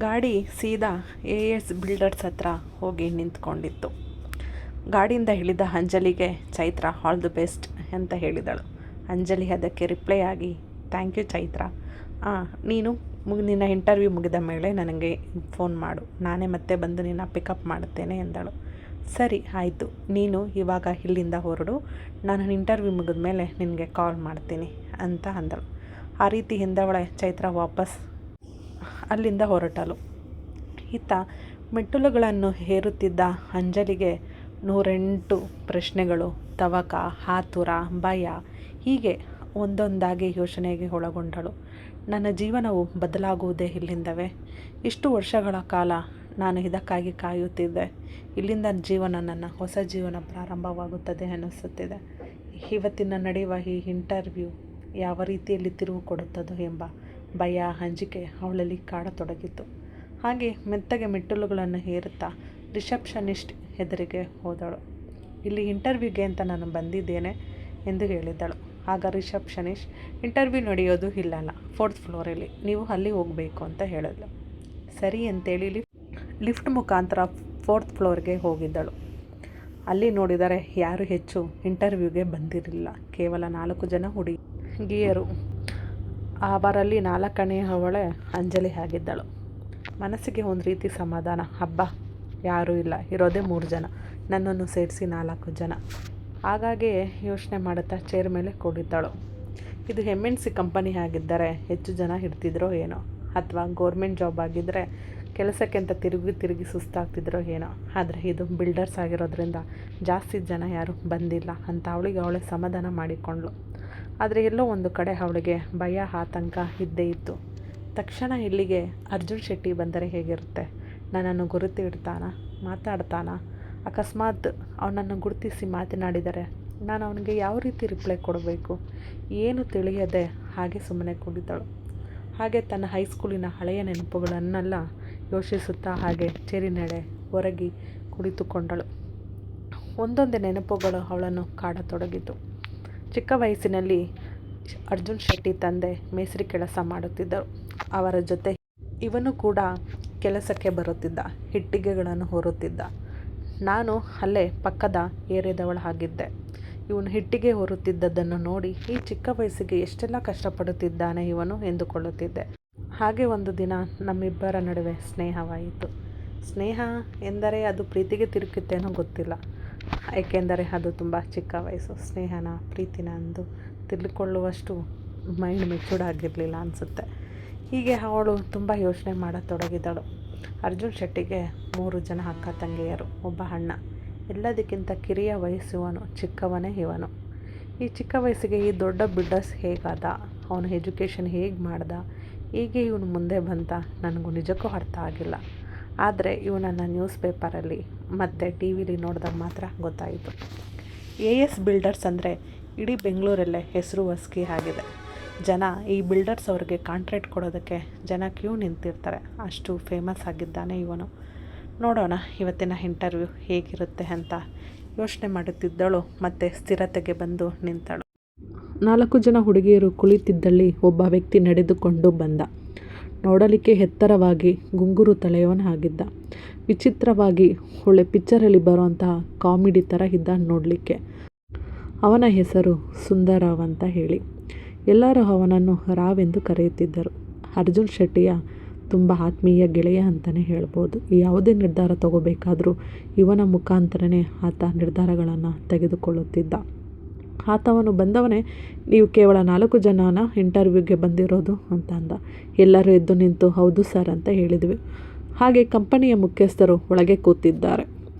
ಗಾಡಿ ಸೀದಾ AS builders ಹತ್ರ ಹೋಗಿ ನಿಂತ್ಕೊಂಡಿತ್ತು. ಗಾಡಿಯಿಂದ ಇಳಿದ ಅಂಜಲಿಗೆ ಚೈತ್ರ ಆಲ್ ದಿ ಬೆಸ್ಟ್ ಅಂತ ಹೇಳಿದಳು. ಅಂಜಲಿ ಅದಕ್ಕೆ ರಿಪ್ಲೈ ಆಗಿ ಥ್ಯಾಂಕ್ ಯು ಚೈತ್ರ, ನೀನು ನಿನ್ನ ಇಂಟರ್ವ್ಯೂ ಮುಗಿದ ಮೇಲೆ ನನಗೆ ಫೋನ್ ಮಾಡು, ನಾನೇ ಮತ್ತೆ ಬಂದು ನಿನ್ನ ಪಿಕಪ್ ಮಾಡುತ್ತೇನೆ ಎಂದಳು. ಸರಿ ಆಯಿತು, ನೀನು ಇವಾಗ ಇಲ್ಲಿಂದ ಹೊರಡು, ನಾನು ಇಂಟರ್ವ್ಯೂ ಮುಗಿದ ಮೇಲೆ ನಿನಗೆ ಕಾಲ್ ಮಾಡ್ತೀನಿ ಅಂತ ಅಂದಳು. ಆ ರೀತಿ ಎಂದವಳೆ ಚೈತ್ರ ವಾಪಸ್ ಅಲ್ಲಿಂದ ಹೊರಟಳು. ಇತ್ತ ಮೆಟ್ಟಿಲುಗಳನ್ನು ಏರುತ್ತಿದ್ದ ಅಂಜಲಿಗೆ 108 ಪ್ರಶ್ನೆಗಳು, ತವಕ, ಆತುರ, ಭಯ, ಹೀಗೆ ಒಂದೊಂದಾಗಿ ಯೋಚನೆಗೆ ಒಳಗೊಂಡಳು. ನನ್ನ ಜೀವನವು ಬದಲಾಗುವುದೇ ಇಲ್ಲಿಂದವೇ? ಇಷ್ಟು ವರ್ಷಗಳ ಕಾಲ ನಾನು ಇದಕ್ಕಾಗಿ ಕಾಯುತ್ತಿದ್ದೆ. ಇಲ್ಲಿಂದ ನನ್ನ ಹೊಸ ಜೀವನ ಪ್ರಾರಂಭವಾಗುತ್ತದೆ ಅನ್ನಿಸುತ್ತಿದೆ. ಇವತ್ತಿನ ನಡೆಯುವ ಈ ಇಂಟರ್ವ್ಯೂ ಯಾವ ರೀತಿಯಲ್ಲಿ ತಿರುವು ಕೊಡುತ್ತದೋ ಎಂಬ ಭಯ, ಅಂಜಿಕೆ ಅವಳಲ್ಲಿ ಕಾಡತೊಡಗಿತು. ಹಾಗೆ ಮೆತ್ತಗೆ ಮೆಟ್ಟಿಲುಗಳನ್ನು ಏರುತ್ತಾ ರಿಸೆಪ್ಷನಿಸ್ಟ್ ಎದುರಿಗೆ ಹೋದಳು. ಇಲ್ಲಿ ಇಂಟರ್ವ್ಯೂಗೆ ಅಂತ ನಾನು ಬಂದಿದ್ದೇನೆ ಎಂದು ಹೇಳಿದ್ದಳು. ಆಗ ರಿಸೆಪ್ಷನಿಸ್ಟ್, ಇಂಟರ್ವ್ಯೂ ನಡೆಯೋದು ಇಲ್ಲಲ್ಲ, 4th ಫ್ಲೋರಲ್ಲಿ, ನೀವು ಅಲ್ಲಿ ಹೋಗಬೇಕು ಅಂತ ಹೇಳಿದ್ಳು. ಸರಿ ಅಂತೇಳಿ ಲಿಫ್ಟ್ ಮುಖಾಂತರ 4th ಫ್ಲೋರ್ಗೆ ಹೋಗಿದ್ದಳು. ಅಲ್ಲಿ ನೋಡಿದರೆ ಯಾರು ಹೆಚ್ಚು ಇಂಟರ್ವ್ಯೂಗೆ ಬಂದಿರಲಿಲ್ಲ. ಕೇವಲ 4 ಜನ ಹುಡುಗಿಯರು. ಅವರಲ್ಲಿ 4ನೇಯವಳೆ ಅಂಜಲಿ ಆಗಿದ್ದಳು. ಮನಸ್ಸಿಗೆ ಒಂದು ರೀತಿ ಸಮಾಧಾನ. ಹಬ್ಬ, ಯಾರೂ ಇಲ್ಲ, ಇರೋದೇ 3 ಜನ, ನನ್ನನ್ನು ಸೇರಿಸಿ 4 ಜನ. ಹಾಗಾಗಿ ಯೋಚನೆ ಮಾಡುತ್ತಾ ಚೇರ್ ಮೇಲೆ ಕೂಡಿದ್ದಳು. ಇದು MNC ಕಂಪನಿ ಆಗಿದ್ದರೆ ಹೆಚ್ಚು ಜನ ಇರ್ತಿದ್ರೋ ಏನೋ, ಅಥವಾ ಗೌರ್ಮೆಂಟ್ ಜಾಬ್ ಆಗಿದ್ದರೆ ಕೆಲಸಕ್ಕೆ ಅಂತ ತಿರುಗಿ ಸುಸ್ತಾಗ್ತಿದ್ರೋ ಏನೋ. ಆದರೆ ಇದು ಬಿಲ್ಡರ್ಸ್ ಆಗಿರೋದ್ರಿಂದ ಜಾಸ್ತಿ ಜನ ಯಾರೂ ಬಂದಿಲ್ಲ ಅಂತ ಅವಳೇ ಸಮಾಧಾನ ಮಾಡಿಕೊಂಡ್ಳು. ಆದರೆ ಎಲ್ಲೋ ಒಂದು ಕಡೆ ಅವಳಿಗೆ ಭಯ, ಆತಂಕ ಇದ್ದೇ ಇತ್ತು. ತಕ್ಷಣ ಇಲ್ಲಿಗೆ ಅರ್ಜುನ್ ಶೆಟ್ಟಿ ಬಂದರೆ ಹೇಗಿರುತ್ತೆ? ನನ್ನನ್ನು ಗುರುತು ಇಡ್ತಾನಾ? ಮಾತಾಡ್ತಾನಾ? ಅಕಸ್ಮಾತ್ ಅವನನ್ನು ಗುರುತಿಸಿ ಮಾತನಾಡಿದರೆ ನಾನು ಅವನಿಗೆ ಯಾವ ರೀತಿ ರಿಪ್ಲೈ ಕೊಡಬೇಕು? ಏನು ತಿಳಿಯದೆ ಹಾಗೆ ಸುಮ್ಮನೆ ಕುಳಿತಳು. ಹಾಗೆ ತನ್ನ ಹೈಸ್ಕೂಲಿನ ಹಳೆಯ ನೆನಪುಗಳನ್ನೆಲ್ಲ ಯೋಚಿಸುತ್ತಾ ಹಾಗೆ ಚೇರಿನೆಡೆ ಹೊರಗಿ ಕುಳಿತುಕೊಂಡಳು. ಒಂದೊಂದೇ ನೆನಪುಗಳು ಅವಳನ್ನು ಕಾಡತೊಡಗಿತು. ಚಿಕ್ಕ ವಯಸ್ಸಿನಲ್ಲಿ ಅರ್ಜುನ್ ಶೆಟ್ಟಿ ತಂದೆ ಮೇಸ್ತ್ರಿ ಕೆಲಸ ಮಾಡುತ್ತಿದ್ದರು. ಅವರ ಜೊತೆ ಇವನು ಕೂಡ ಕೆಲಸಕ್ಕೆ ಬರುತ್ತಿದ್ದ, ಇಟ್ಟಿಗೆಗಳನ್ನು ಹೊರುತ್ತಿದ್ದ. ನಾನು ಅಲ್ಲೇ ಪಕ್ಕದ ಏರಿಯಾದವಳ ಆಗಿದ್ದೆ. ಇವನು ಇಟ್ಟಿಗೆ ಹೊರುತ್ತಿದ್ದದ್ದನ್ನು ನೋಡಿ ಈ ಚಿಕ್ಕ ವಯಸ್ಸಿಗೆ ಎಷ್ಟೆಲ್ಲ ಕಷ್ಟಪಡುತ್ತಿದ್ದಾನೆ ಇವನು ಎಂದುಕೊಳ್ಳುತ್ತಿದ್ದೆ. ಹಾಗೆ ಒಂದು ದಿನ ನಮ್ಮಿಬ್ಬರ ನಡುವೆ ಸ್ನೇಹವಾಯಿತು. ಸ್ನೇಹ ಎಂದರೆ ಅದು ಪ್ರೀತಿಗೆ ತಿರುಗುತ್ತೇನೋ ಗೊತ್ತಿಲ್ಲ, ಏಕೆಂದರೆ ಅದು ತುಂಬ ಚಿಕ್ಕ ವಯಸ್ಸು. ಸ್ನೇಹನ ಪ್ರೀತಿನ ಅಂದು ತಿಳ್ಕೊಳ್ಳುವಷ್ಟು ಮೈಂಡ್ ಮೆಚೂರ್ಡ್ ಆಗಿರಲಿಲ್ಲ ಅನಿಸುತ್ತೆ. ಹೀಗೆ ಅವಳು ತುಂಬ ಯೋಚನೆ ಮಾಡತೊಡಗಿದಳು. ಅರ್ಜುನ್ ಶೆಟ್ಟಿಗೆ 3 ಜನ ಅಕ್ಕ ತಂಗಿಯರು, ಒಬ್ಬ ಅಣ್ಣ. ಎಲ್ಲದಕ್ಕಿಂತ ಕಿರಿಯ ವಯಸ್ಸುವನು, ಚಿಕ್ಕವನೇ ಇವನು. ಈ ಚಿಕ್ಕ ವಯಸ್ಸಿಗೆ ಈ ದೊಡ್ಡ ಬಿಲ್ಡರ್ಸ್ ಹೇಗಾದ, ಅವನು ಎಜುಕೇಷನ್ ಹೇಗೆ ಮಾಡ್ದ, ಹೀಗೆ ಇವನು ಮುಂದೆ ಬಂತ ನನಗೂ ನಿಜಕ್ಕೂ ಅರ್ಥ ಆಗಿಲ್ಲ. ಆದರೆ ಇವನನ್ನು ನ್ಯೂಸ್ ಪೇಪರಲ್ಲಿ ಮತ್ತು TV ನೋಡಿದಾಗ ಮಾತ್ರ ಗೊತ್ತಾಯಿತು. AS ಬಿಲ್ಡರ್ಸ್ ಅಂದರೆ ಇಡೀ ಬೆಂಗಳೂರಲ್ಲೇ ಹೆಸರುವಾಸಿ ಆಗಿದೆ. ಜನ ಈ ಬಿಲ್ಡರ್ಸ್ ಅವ್ರಿಗೆ ಕಾಂಟ್ರಾಕ್ಟ್ ಕೊಡೋದಕ್ಕೆ ಜನ ಕ್ಯೂ ನಿಂತಿರ್ತಾರೆ, ಅಷ್ಟು ಫೇಮಸ್ ಆಗಿದ್ದಾನೆ ಇವನು. ನೋಡೋಣ ಇವತ್ತಿನ ಇಂಟರ್ವ್ಯೂ ಹೇಗಿರುತ್ತೆ ಅಂತ ಯೋಚನೆ ಮಾಡುತ್ತಿದ್ದಳು. ಮತ್ತು ಸ್ಥಿರತೆಗೆ ಬಂದು ನಿಂತಳು. 4 ಜನ ಹುಡುಗಿಯರು ಕುಳಿತಿದ್ದಲ್ಲಿ ಒಬ್ಬ ವ್ಯಕ್ತಿ ನಡೆದುಕೊಂಡು ಬಂದ. ನೋಡಲಿಕ್ಕೆ ಎತ್ತರವಾಗಿ ಗುಂಗುರು ತಲೆಯವನಾಗಿದ್ದ. ವಿಚಿತ್ರವಾಗಿ ಒಳ್ಳೆ ಪಿಕ್ಚರಲ್ಲಿ ಬರುವಂತಹ ಕಾಮಿಡಿ ಥರ ಇದ್ದ ನೋಡಲಿಕ್ಕೆ. ಅವನ ಹೆಸರು ಸುಂದರರಾವ್ ಅಂತ ಹೇಳಿ. ಎಲ್ಲರೂ ಅವನನ್ನು ರಾವ್ ಎಂದು ಕರೆಯುತ್ತಿದ್ದರು. ಅರ್ಜುನ್ ಶೆಟ್ಟಿಯ ತುಂಬ ಆತ್ಮೀಯ ಗೆಳೆಯ ಅಂತಲೇ ಹೇಳ್ಬೋದು. ಯಾವುದೇ ನಿರ್ಧಾರ ತಗೋಬೇಕಾದರೂ ಇವನ ಮುಖಾಂತರನೇ ಆತ ನಿರ್ಧಾರಗಳನ್ನು ತೆಗೆದುಕೊಳ್ಳುತ್ತಿದ್ದ. ಆತವನು ಬಂದವನೇ, ನೀವು ಕೇವಲ 4 ಜನನ ಇಂಟರ್ವ್ಯೂಗೆ ಬಂದಿರೋದು ಅಂತ ಅಂದ. ಎಲ್ಲರೂ ಎದ್ದು ನಿಂತು ಹೌದು ಸರ್ ಅಂತ ಹೇಳಿದ್ವಿ. ಹಾಗೆ ಕಂಪನಿಯ ಮುಖ್ಯಸ್ಥರು ಒಳಗೆ ಕೂತಿದ್ದಾರೆ.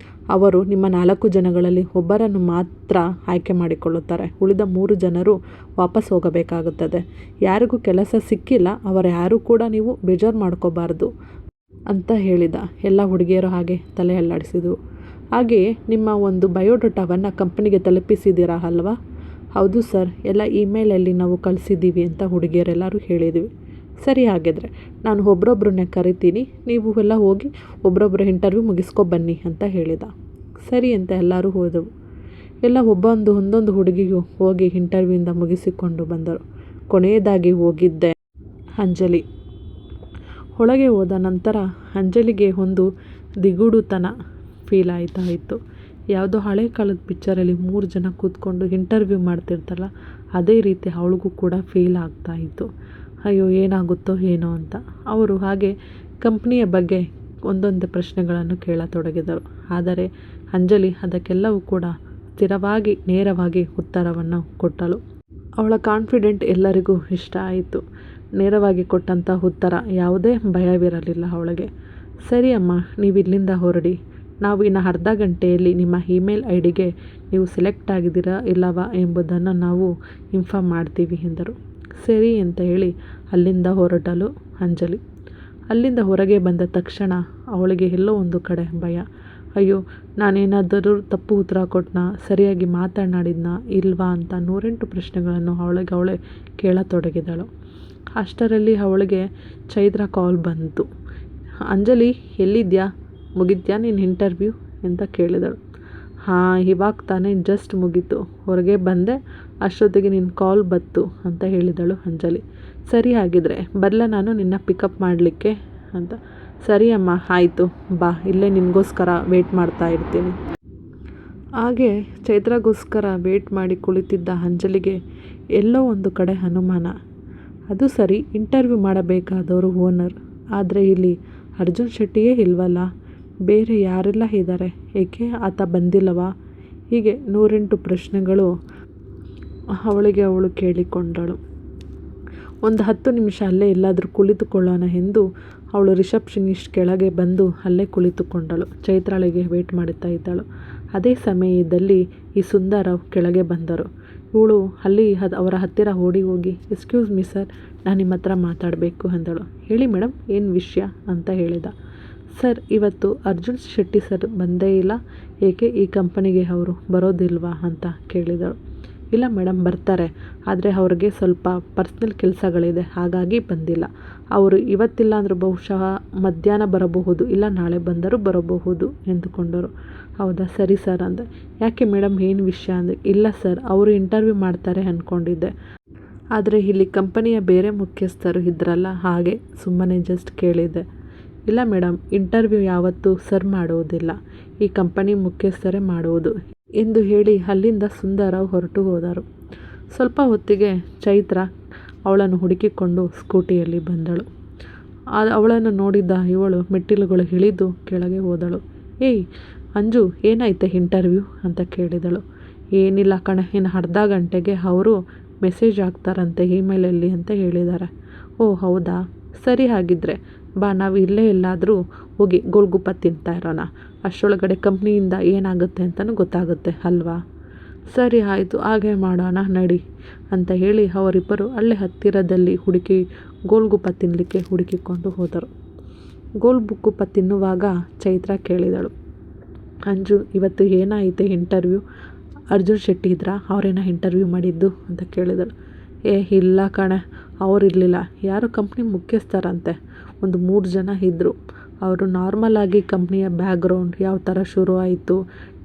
ಅವರು ನಿಮ್ಮ 4 ಜನಗಳಲ್ಲಿ ಒಬ್ಬರನ್ನು ಮಾತ್ರ ಆಯ್ಕೆ ಮಾಡಿಕೊಳ್ಳುತ್ತಾರೆ. ಉಳಿದ 3 ಜನರು ವಾಪಸ್ ಹೋಗಬೇಕಾಗುತ್ತದೆ. ಯಾರಿಗೂ ಕೆಲಸ ಸಿಕ್ಕಿಲ್ಲ, ಅವರ ಯಾರೂ ಕೂಡ ನೀವು ಬೇಜಾರು ಮಾಡ್ಕೋಬಾರ್ದು ಅಂತ ಹೇಳಿದ. ಎಲ್ಲ ಹುಡುಗಿಯರು ಹಾಗೆ ತಲೆ ಅಲ್ಲಾಡಿಸಿದವು. ಹಾಗೆಯೇ ನಿಮ್ಮ ಒಂದು ಬಯೋಡಾಟಾವನ್ನು ಕಂಪನಿಗೆ ತಲುಪಿಸಿದ್ದೀರಾ ಅಲ್ವಾ? ಹೌದು ಸರ್, ಎಲ್ಲ ಇಮೇಲಲ್ಲಿ ನಾವು ಕಳಿಸಿದ್ದೀವಿ ಅಂತ ಹುಡುಗಿಯರೆಲ್ಲರೂ ಹೇಳಿದ್ವಿ. ಸರಿ, ಹಾಗಿದ್ರೆ ನಾನು ಒಬ್ಬರೊಬ್ಬರನ್ನೇ ಕರಿತೀನಿ, ನೀವು ಎಲ್ಲ ಹೋಗಿ ಒಬ್ಬರೊಬ್ಬರ ಇಂಟರ್ವ್ಯೂ ಮುಗಿಸ್ಕೊಬನ್ನಿ ಅಂತ ಹೇಳಿದ. ಸರಿ ಅಂತ ಎಲ್ಲರೂ ಹೋದವು. ಎಲ್ಲ ಒಂದೊಂದು ಹುಡುಗಿಗೂ ಹೋಗಿ ಇಂಟರ್ವ್ಯೂಯಿಂದ ಮುಗಿಸಿಕೊಂಡು ಬಂದರು. ಕೊನೆಯದಾಗಿ ಹೋಗಿದ್ದೆ ಅಂಜಲಿ. ಒಳಗೆ ಹೋದ ನಂತರ ಅಂಜಲಿಗೆ ಒಂದು ದಿಗುಡುತನ ಫೀಲ್ ಆಯ್ತಾ ಇತ್ತು. ಯಾವುದೋ ಹಳೆ ಕಾಲದ ಪಿಕ್ಚರಲ್ಲಿ 3 ಜನ ಕೂತ್ಕೊಂಡು ಇಂಟರ್ವ್ಯೂ ಮಾಡ್ತಿರ್ತಾರಲ್ಲ, ಅದೇ ರೀತಿ ಅವಳಿಗೂ ಕೂಡ ಫೀಲ್ ಆಗ್ತಾ ಇತ್ತು. ಅಯ್ಯೋ ಏನಾಗುತ್ತೋ ಏನೋ ಅಂತ. ಅವರು ಹಾಗೆ ಕಂಪ್ನಿಯ ಬಗ್ಗೆ ಒಂದೊಂದು ಪ್ರಶ್ನೆಗಳನ್ನು ಕೇಳತೊಡಗಿದರು. ಆದರೆ ಅಂಜಲಿ ಅದಕ್ಕೆಲ್ಲವೂ ಕೂಡ ಸ್ಥಿರವಾಗಿ ನೇರವಾಗಿ ಉತ್ತರವನ್ನು ಕೊಟ್ಟಳು. ಅವಳ ಕಾನ್ಫಿಡೆಂಟ್ ಎಲ್ಲರಿಗೂ ಇಷ್ಟ ಆಯಿತು. ನೇರವಾಗಿ ಕೊಟ್ಟಂಥ ಉತ್ತರ ಯಾವುದೇ ಭಯವಿರಲಿಲ್ಲ ಅವಳಿಗೆ. ಸರಿ ಅಮ್ಮ, ನೀವು ಇಲ್ಲಿಂದ ಹೊರಡಿ. ನಾವು ಇನ್ನು ಅರ್ಧ ಗಂಟೆಯಲ್ಲಿ ನಿಮ್ಮ ಇಮೇಲ್ ಐಡಿಗೆ ನೀವು ಸೆಲೆಕ್ಟ್ ಆಗಿದ್ದೀರಾ ಇಲ್ಲವಾ ಎಂಬುದನ್ನು ನಾವು ಇನ್ಫಾರ್ಮ್ ಮಾಡ್ತೀವಿ ಎಂದರು. ಸರಿ ಅಂತ ಹೇಳಿ ಅಲ್ಲಿಂದ ಹೊರಟಳು ಅಂಜಲಿ. ಅಲ್ಲಿಂದ ಹೊರಗೆ ಬಂದ ತಕ್ಷಣ ಅವಳಿಗೆ ಎಲ್ಲೋ ಒಂದು ಕಡೆ ಭಯ. ಅಯ್ಯೋ, ನಾನೇನಾದರೂ ತಪ್ಪು ಉತ್ತರ ಕೊಟ್ಟನಾ, ಸರಿಯಾಗಿ ಮಾತನಾಡಿದ್ನಾ ಇಲ್ವಾ ಅಂತ 108 ಪ್ರಶ್ನೆಗಳನ್ನು ಅವಳೇ ಕೇಳತೊಡಗಿದಳು. ಅಷ್ಟರಲ್ಲಿ ಅವಳಿಗೆ ಚೈತ್ರ ಕಾಲ್ ಬಂತು. ಅಂಜಲಿ, ಎಲ್ಲಿದ್ಯಾ, ಮುಗಿದ್ಯಾ ನಿನ್ನ ಇಂಟರ್ವ್ಯೂ ಅಂತ ಕೇಳಿದಳು. ಹಾಂ, ಇವಾಗ ತಾನೇ ಜಸ್ಟ್ ಮುಗೀತು, ಹೊರಗೆ ಬಂದೆ, ಅಷ್ಟೊತ್ತಿಗೆ ನಿನ್ನ ಕಾಲ್ ಬಂತು ಅಂತ ಹೇಳಿದಳು ಅಂಜಲಿ. ಸರಿ, ಹಾಗಿದ್ರೆ ಬರಲಾ ನಾನು ನಿನ್ನ ಪಿಕಪ್ ಮಾಡಲಿಕ್ಕೆ ಅಂತ. ಸರಿ ಅಮ್ಮ, ಆಯಿತು ಬಾ, ಇಲ್ಲೇ ನಿನಗೋಸ್ಕರ ವೆಯ್ಟ್ ಮಾಡ್ತಾ ಇರ್ತೀನಿ. ಹಾಗೆ ಚೈತ್ರಗೋಸ್ಕರ ವೆಯ್ಟ್ ಮಾಡಿ ಕುಳಿತಿದ್ದ ಅಂಜಲಿಗೆ ಎಲ್ಲೋ ಒಂದು ಕಡೆ ಅನುಮಾನ. ಅದು ಸರಿ, ಇಂಟರ್ವ್ಯೂ ಮಾಡಬೇಕಾದವರು ಓನರ್, ಆದರೆ ಇಲ್ಲಿ ಅರ್ಜುನ್ ಶೆಟ್ಟಿಯೇ ಇಲ್ವಲ್ಲ, ಬೇರೆ ಯಾರೆಲ್ಲ ಇದ್ದಾರೆ, ಏಕೆ ಆತ ಬಂದಿಲ್ಲವಾ? ಹೀಗೆ 108 ಪ್ರಶ್ನೆಗಳು ಅವಳು ಕೇಳಿಕೊಂಡಳು. ಒಂದು 10 ನಿಮಿಷ ಅಲ್ಲೇ ಎಲ್ಲಾದರೂ ಕುಳಿತುಕೊಳ್ಳೋಣ ಎಂದು ಅವಳು ರಿಸೆಪ್ಷನಿಸ್ಟ್ ಕೆಳಗೆ ಬಂದು ಅಲ್ಲೇ ಕುಳಿತುಕೊಂಡಳು. ಚೈತ್ರಾಳಿಗೆ ವೇಟ್ ಮಾಡುತ್ತಾ ಇದ್ದಳು. ಅದೇ ಸಮಯದಲ್ಲಿ ಈ ಸುಂದರವ್ ಕೆಳಗೆ ಬಂದರು. ಇವಳು ಅಲ್ಲಿ ಅವರ ಹತ್ತಿರ ಓಡಿ ಹೋಗಿ, ಎಕ್ಸ್ಕ್ಯೂಸ್ ಮೀ ಸರ್, ನಾನು ನಿಮ್ಮ ಹತ್ರ ಮಾತಾಡಬೇಕು ಅಂದಳು. ಹೇಳಿ ಮೇಡಮ್, ಏನು ವಿಷಯ ಅಂತ ಹೇಳಿದ. ಸರ್, ಇವತ್ತು ಅರ್ಜುನ್ ಶೆಟ್ಟಿ ಸರ್ ಬಂದೇ ಇಲ್ಲ, ಏಕೆ ಈ ಕಂಪನಿಗೆ ಅವರು ಬರೋದಿಲ್ವಾ ಅಂತ ಕೇಳಿದಳು. ಇಲ್ಲ ಮೇಡಮ್, ಬರ್ತಾರೆ, ಆದರೆ ಅವ್ರಿಗೆ ಸ್ವಲ್ಪ ಪರ್ಸ್ನಲ್ ಕೆಲಸಗಳಿದೆ, ಹಾಗಾಗಿ ಬಂದಿಲ್ಲ. ಅವರು ಇವತ್ತಿಲ್ಲ ಅಂದರೂ ಬಹುಶಃ ಮಧ್ಯಾಹ್ನ ಬರಬಹುದು, ಇಲ್ಲ ನಾಳೆ ಬಂದರೂ ಬರಬಹುದು ಎಂದುಕೊಂಡರು. ಹೌದಾ, ಸರಿ ಸರ್ ಅಂದೆ. ಯಾಕೆ ಮೇಡಮ್, ಏನು ವಿಷಯ ಅಂದರೆ, ಇಲ್ಲ ಸರ್, ಅವರು ಇಂಟರ್ವ್ಯೂ ಮಾಡ್ತಾರೆ ಅಂದ್ಕೊಂಡಿದ್ದೆ, ಆದರೆ ಇಲ್ಲಿ ಕಂಪನಿಯ ಬೇರೆ ಮುಖ್ಯಸ್ಥರು ಇದ್ರಲ್ಲ, ಹಾಗೆ ಸುಮ್ಮನೆ ಜಸ್ಟ್ ಕೇಳಿದ್ದೆ. ಇಲ್ಲ ಮೇಡಮ್, ಇಂಟರ್ವ್ಯೂ ಯಾವತ್ತೂ ಸರ್ ಮಾಡುವುದಿಲ್ಲ, ಈ ಕಂಪನಿ ಮುಖ್ಯಸ್ಥರೇ ಮಾಡುವುದು ಎಂದು ಹೇಳಿ ಅಲ್ಲಿಂದ ಸುಂದರವ್ ಹೊರಟು ಹೋದರು. ಸ್ವಲ್ಪ ಹೊತ್ತಿಗೆ ಚೈತ್ರ ಅವಳನ್ನು ಹುಡುಕಿಕೊಂಡು ಸ್ಕೂಟಿಯಲ್ಲಿ ಬಂದಳು. ಅವಳನ್ನು ನೋಡಿದ್ದ ಇವಳು ಮೆಟ್ಟಿಲುಗಳು ಇಳಿದು ಕೆಳಗೆ ಹೋದಳು. ಏಯ್ ಅಂಜು, ಏನಾಯ್ತೆ ಇಂಟರ್ವ್ಯೂ ಅಂತ ಕೇಳಿದಳು. ಏನಿಲ್ಲ ಕಣೆ, ಇನ್ನು ಅರ್ಧ ಗಂಟೆಗೆ ಅವರು ಮೆಸೇಜ್ ಹಾಕ್ತಾರಂತೆ ಇಮೇಲಲ್ಲಿ ಅಂತ ಹೇಳಿದ್ದಾರೆ. ಓ ಹೌದಾ, ಸರಿ, ಹಾಗಿದ್ರೆ ಬಾ, ನಾವು ಇಲ್ಲೇ ಎಲ್ಲಾದರೂ ಹೋಗಿ ಗೋಲ್ಗುಪ್ಪ ತಿಂತಾ ಇರೋಣ, ಅಷ್ಟರೊಳಗಡೆ ಕಂಪ್ನಿಯಿಂದ ಏನಾಗುತ್ತೆ ಅಂತಲೂ ಗೊತ್ತಾಗುತ್ತೆ ಅಲ್ವಾ? ಸರಿ ಆಯಿತು, ಹಾಗೆ ಮಾಡೋಣ ನಡಿ ಅಂತ ಹೇಳಿ ಅವರಿಬ್ಬರು ಅಲ್ಲೇ ಹತ್ತಿರದಲ್ಲಿ ಗೋಲ್ಗುಪ್ಪ ತಿನ್ನಲಿಕ್ಕೆ ಹುಡುಕಿಕೊಂಡು ಹೋದರು. ಗೋಲ್ಗುಪ್ಪ ತಿನ್ನುವಾಗ ಚೈತ್ರ ಕೇಳಿದಳು, ಅಂಜು, ಇವತ್ತು ಏನಾಯಿತು ಇಂಟರ್ವ್ಯೂ? ಅರ್ಜುನ್ ಶೆಟ್ಟಿ ಇದ್ರಾ, ಅವರೇನ ಇಂಟರ್ವ್ಯೂ ಮಾಡಿದ್ದು ಅಂತ ಕೇಳಿದಳು. ಇಲ್ಲ ಕಣೆ, ಅವರಿರಲಿಲ್ಲ, ಯಾರು ಕಂಪ್ನಿ ಮುಖ್ಯಸ್ಥರಂತೆ, ಒಂದು 3 ಜನ ಇದ್ದರು. ಅವರು ನಾರ್ಮಲಾಗಿ ಕಂಪ್ನಿಯ ಬ್ಯಾಕ್ಗ್ರೌಂಡ್ ಯಾವ ಥರ ಶುರು ಆಯಿತು,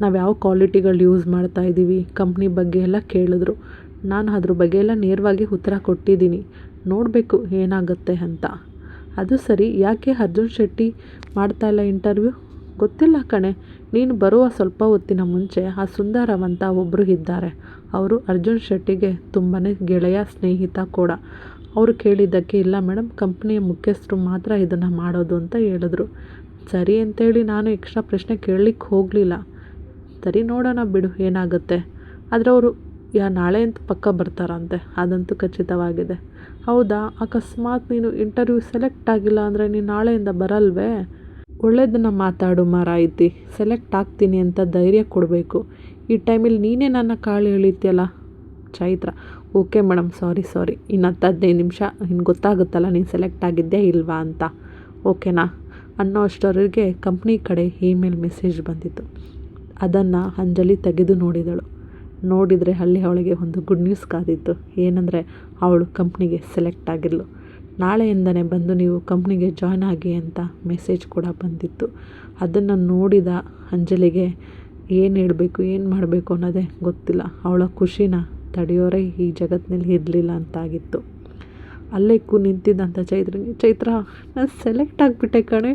ನಾವು ಯಾವ ಕ್ವಾಲಿಟಿಗಳು ಯೂಸ್ ಮಾಡ್ತಾಯಿದ್ದೀವಿ, ಕಂಪ್ನಿ ಬಗ್ಗೆ ಎಲ್ಲ ಕೇಳಿದ್ರು. ನಾನು ಅದ್ರ ಬಗ್ಗೆ ಎಲ್ಲ ನೇರವಾಗಿ ಉತ್ತರ ಕೊಟ್ಟಿದ್ದೀನಿ, ನೋಡಬೇಕು ಏನಾಗುತ್ತೆ ಅಂತ. ಅದು ಸರಿ, ಯಾಕೆ ಅರ್ಜುನ್ ಶೆಟ್ಟಿ ಮಾಡ್ತಾಯಿಲ್ಲ ಇಂಟರ್ವ್ಯೂ? ಗೊತ್ತಿಲ್ಲ ಕಣೆ, ನೀನು ಬರುವ ಸ್ವಲ್ಪ ಹೊತ್ತಿನ ಮುಂಚೆ ಆ ಸುಂದರವ್ ಅಂತ ಒಬ್ಬರು ಇದ್ದಾರೆ, ಅವರು ಅರ್ಜುನ್ ಶೆಟ್ಟಿಗೆ ತುಂಬಾ ಗೆಳೆಯ ಸ್ನೇಹಿತ ಕೂಡ. ಅವರು ಕೇಳಿದ್ದಕ್ಕೆ ಇಲ್ಲ ಮೇಡಮ್, ಕಂಪ್ನಿಯ ಮುಖ್ಯಸ್ಥರು ಮಾತ್ರ ಇದನ್ನು ಮಾಡೋದು ಅಂತ ಹೇಳಿದ್ರು. ಸರಿ ಅಂತೇಳಿ ನಾನು ಎಕ್ಸ್ಟ್ರಾ ಪ್ರಶ್ನೆ ಕೇಳಲಿಕ್ಕೆ ಹೋಗಲಿಲ್ಲ. ಸರಿ, ನೋಡೋಣ ಬಿಡು ಏನಾಗುತ್ತೆ. ಆದರೆ ಅವರು ನಾಳೆ ಅಂತ ಪಕ್ಕ ಬರ್ತಾರಂತೆ, ಅದಂತೂ ಖಚಿತವಾಗಿದೆ. ಹೌದಾ, ಅಕಸ್ಮಾತ್ ನೀನು ಇಂಟರ್ವ್ಯೂ ಸೆಲೆಕ್ಟ್ ಆಗಿಲ್ಲ ಅಂದರೆ ನೀನು ನಾಳೆಯಿಂದ ಬರಲ್ವೇ? ಒಳ್ಳೆಯದನ್ನು ಮಾತಾಡು ಮಾರಾಯಿತಿ, ಸೆಲೆಕ್ಟ್ ಆಗ್ತೀನಿ ಅಂತ ಧೈರ್ಯ ಕೊಡಬೇಕು. ಈ ಟೈಮಲ್ಲಿ ನೀನೇ ನನ್ನ ಕಾಳು ಎಳಿತೀಯಲ್ಲ. ಚೈತ್ರ, ಓಕೆ ಮೇಡಮ್, ಸಾರಿ, ಇನ್ನು 10-15 ನಿಮಿಷ ನಿನ್ಗೆ ಗೊತ್ತಾಗುತ್ತಲ್ಲ ನೀನು ಸೆಲೆಕ್ಟ್ ಆಗಿದ್ಯಾ ಇಲ್ವಾ ಅಂತ, ಓಕೆನಾ ಅನ್ನೋ ಅಷ್ಟರವರೆಗೆ ಕಂಪ್ನಿ ಕಡೆ ಇಮೇಲ್ ಮೆಸೇಜ್ ಬಂದಿತ್ತು. ಅದನ್ನು ಅಂಜಲಿ ತೆಗೆದು ನೋಡಿದರೆ ಅಲ್ಲಿ ಅವಳಿಗೆ ಒಂದು ಗುಡ್ ನ್ಯೂಸ್ ಕಾದಿತ್ತು. ಏನಂದರೆ ಅವಳು ಕಂಪ್ನಿಗೆ ಸೆಲೆಕ್ಟ್ ಆಗಿರಲು. ನಾಳೆಯಿಂದನೇ ಬಂದು ನೀವು ಕಂಪ್ನಿಗೆ ಜಾಯ್ನ್ ಆಗಿ ಅಂತ ಮೆಸೇಜ್ ಕೂಡ ಬಂದಿತ್ತು. ಅದನ್ನು ನೋಡಿದ ಅಂಜಲಿಗೆ ಏನು ಹೇಳಬೇಕು, ಏನು ಮಾಡಬೇಕು ಅನ್ನೋದೇ ಗೊತ್ತಿಲ್ಲ. ಅವಳ ಖುಷಿನ ತಡೆಯೋರೇ ಈ ಜಗತ್ತಿನಲ್ಲಿ ಇರಲಿಲ್ಲ ಅಂತಾಗಿತ್ತು. ಅಲ್ಲೇ ನಿಂತಿದ್ದಂಥ ಚೈತ್ರಂಗೆ, ಚೈತ್ರ ನಾನು ಸೆಲೆಕ್ಟ್ ಆಗಿಬಿಟ್ಟೆ ಕಣೆ,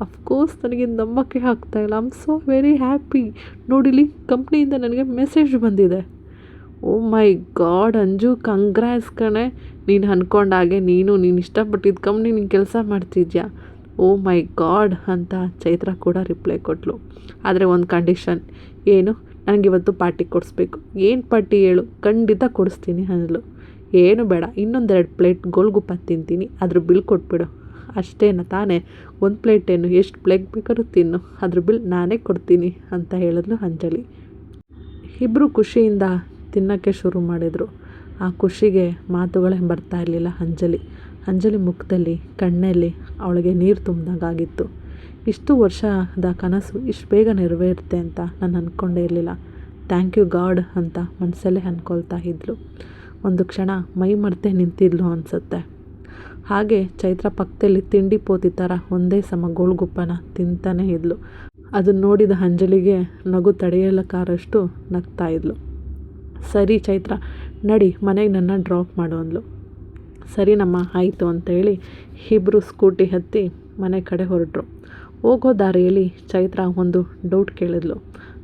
ಅಫ್ಕೋರ್ಸ್ ನನಗೆ ನಂಬಕ್ಕೆ ಆಗ್ತಾಯಿಲ್ಲ, I am so very happy, ನೋಡಿಲಿ ಕಂಪ್ನಿಯಿಂದ ನನಗೆ ಮೆಸೇಜ್ ಬಂದಿದೆ. Oh my god Anju, congrats ಕಣೆ, ನೀನು ಅಂದ್ಕೊಂಡಾಗೆ ನೀನು ಇಷ್ಟಪಟ್ಟಿದ್ದ ಕಂಪ್ನಿ ನೀನು ಕೆಲಸ ಮಾಡ್ತಿದ್ಯಾ. ಓ ಮೈ ಗಾಡ್ ಅಂತ ಚೈತ್ರ ಕೂಡ ರಿಪ್ಲೈ ಕೊಟ್ಟಳು. ಆದರೆ ಒಂದು ಕಂಡೀಷನ್. ಏನು? ನನಗಿವತ್ತು ಪಾರ್ಟಿ ಕೊಡಿಸ್ಬೇಕು. ಏನು ಪಾರ್ಟಿ ಹೇಳು, ಖಂಡಿತ ಕೊಡಿಸ್ತೀನಿ ಅಂದಳು. ಏನು ಬೇಡ, ಇನ್ನೊಂದೆರಡು ಪ್ಲೇಟ್ ಗೋಲ್ಗುಪ್ಪ ತಿಂತೀನಿ, ಅದ್ರ ಬಿಲ್ ಕೊಟ್ಬಿಡು. ಅಷ್ಟೇನ ತಾನೇ, ಒಂದು ಪ್ಲೇಟ್ ಏನು, ಎಷ್ಟು ಪ್ಲೇಟ್ ಬೇಕಾದ್ರೂ ತಿನ್ನು, ಅದ್ರ ಬಿಲ್ ನಾನೇ ಕೊಡ್ತೀನಿ ಅಂತ ಹೇಳಿದ್ಲು ಅಂಜಲಿ. ಇಬ್ಬರು ಖುಷಿಯಿಂದ ತಿನ್ನೋಕ್ಕೆ ಶುರು ಮಾಡಿದರು. ಆ ಖುಷಿಗೆ ಮಾತುಗಳೇ ಬರ್ತಾ ಇರಲಿಲ್ಲ ಅಂಜಲಿ ಮುಖದಲ್ಲಿ, ಕಣ್ಣಲ್ಲಿ ಅವಳಿಗೆ ನೀರು ತುಂಬಿದಾಗಿತ್ತು. ಇಷ್ಟು ವರ್ಷದ ಕನಸು ಇಷ್ಟು ಬೇಗ ನೆರವೇರುತ್ತೆ ಅಂತ ನಾನು ಅಂದ್ಕೊಂಡೇ ಇರಲಿಲ್ಲ. ಥ್ಯಾಂಕ್ ಯು ಗಾಡ್ ಅಂತ ಮನಸ್ಸಲ್ಲೇ ಅಂದ್ಕೊಳ್ತಾ ಇದ್ಲು. ಒಂದು ಕ್ಷಣ ಮೈ ಮರೆತೇ ನಿಂತಿದ್ಲು ಅನಿಸುತ್ತೆ. ಹಾಗೆ ಚೈತ್ರ ಪಕ್ಕದಲ್ಲಿ ತಿಂಡಿ ಪೋತಿ ಥರ ಒಂದೇ ಸಮ ಗೋಳ್ಗುಪ್ಪನ ತಿಂತಾನೇ ಇದ್ಲು. ಅದನ್ನು ನೋಡಿದ ಅಂಜಲಿಗೆ ನಗು ತಡೆಯಲಕ್ಕಾರಷ್ಟು ನಗ್ತಾ ಇದ್ಲು. ಸರಿ ಚೈತ್ರ, ನಡಿ ಮನೆಗೆ ನನ್ನ ಡ್ರಾಪ್ ಮಾಡು ಅಂದ್ಲು. ಸರಿನಮ್ಮ ಆಯಿತು ಅಂತೇಳಿ ಇಬ್ಬರು ಸ್ಕೂಟಿ ಹತ್ತಿ ಮನೆ ಕಡೆ ಹೊರಟರು. ಹೋಗೋ ದಾರಿಯಲ್ಲಿ ಚೈತ್ರ ಒಂದು ಡೌಟ್ ಕೇಳಿದ್ಲು.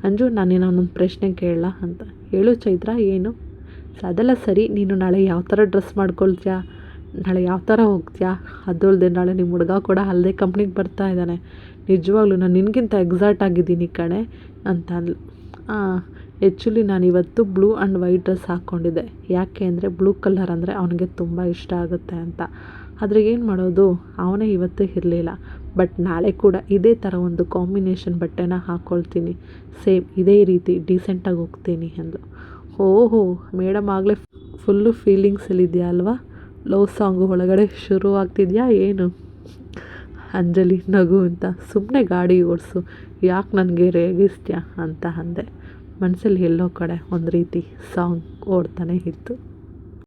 ಅಂಜು, ನಾನೇನೋ ಒಂದೊಂದು ಪ್ರಶ್ನೆ ಕೇಳಲ್ಲ ಅಂತ. ಹೇಳು ಚೈತ್ರ, ಏನು? ಅದೆಲ್ಲ ಸರಿ, ನೀನು ನಾಳೆ ಯಾವ ಥರ ಡ್ರೆಸ್ ಮಾಡ್ಕೊಳ್ತೀಯಾ, ನಾಳೆ ಯಾವ ಥರ ಹೋಗ್ತೀಯಾ, ಅದು ಅಲ್ಲದೆ ನಾಳೆ ನಿಮ್ಮ ಹುಡುಗ ಕೂಡ ಅಲ್ಲದೆ ಕಂಪ್ನಿಗೆ ಬರ್ತಾ ಇದ್ದಾನೆ, ನಿಜವಾಗ್ಲೂ ನಾನು ನಿನಗಿಂತ ಎಕ್ಸಾಕ್ಟ್ ಆಗಿದ್ದೀನಿ ಕಣೆ ಅಂತ ಅಂದ್ಲು. ಆ್ಯಕ್ಚುಲಿ ನಾನು ಇವತ್ತು ಬ್ಲೂ ಆ್ಯಂಡ್ ವೈಟ್ ಡ್ರೆಸ್ ಹಾಕ್ಕೊಂಡಿದ್ದೆ. ಯಾಕೆ ಅಂದರೆ ಬ್ಲೂ ಕಲರ್ ಅಂದರೆ ಅವನಿಗೆ ತುಂಬ ಇಷ್ಟ ಆಗುತ್ತೆ ಅಂತ. ಆದರೆ ಏನು ಮಾಡೋದು, ಅವನೇ ಇವತ್ತು ಇರಲಿಲ್ಲ. ಬಟ್ ನಾಳೆ ಕೂಡ ಇದೇ ಥರ ಒಂದು ಕಾಂಬಿನೇಷನ್ ಬಟ್ಟೆನ ಹಾಕ್ಕೊಳ್ತೀನಿ, ಸೇಮ್ ಇದೇ ರೀತಿ ಡೀಸೆಂಟಾಗಿ ಹೋಗ್ತೀನಿ ಅಂದ್ಲು. ಓಹೋ, ಮೇಡಮ್ ಆಗಲೇ ಫುಲ್ಲು ಫೀಲಿಂಗ್ಸಲ್ಲಿದೆಯಾ ಅಲ್ವಾ, ಲವ್ ಸಾಂಗು ಒಳಗಡೆ ಶುರು ಆಗ್ತಿದೆಯಾ ಏನು? ಅಂಜಲಿ ನಗು ಅಂತ, ಸುಮ್ಮನೆ ಗಾಡಿ ಓಡಿಸು, ಯಾಕೆ ನನಗೆ ರೇಗಿಸ್ತೀಯಾ ಅಂತ ಅಂದೆ. ಮನಸ್ಸಲ್ಲಿ ಎಲ್ಲೋ ಕಡೆ ಒಂದು ರೀತಿ ಸಾಂಗ್ ಓಡ್ತಾನೆ ಇತ್ತು.